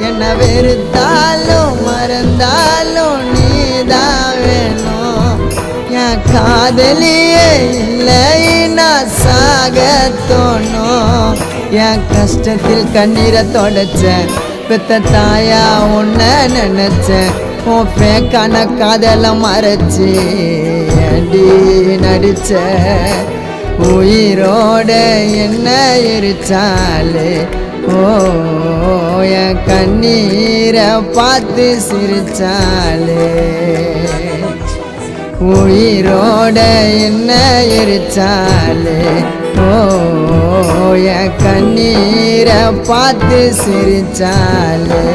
என்ன வெறுத்தாலும் மறந்தாலும் நீதான் வேணும் என் காதலியே இல்லை நான் சாக தோணும் என் கஷ்டத்தில் கண்ணீரை தொடச்சேன் பெத்த தாயா உன்னை நினைச்சேன் உன் பேக்கான காதலை மறைச்சி அடி நடிச்ச உயிரோட என்ன எரிச்சாலே ஓ என் கண்ணீரை பார்த்து சிரிச்சாலே உயிரோட என்ன எரிச்சாலே ஓ என் கண்ணீரை பார்த்து சிரிச்சாலே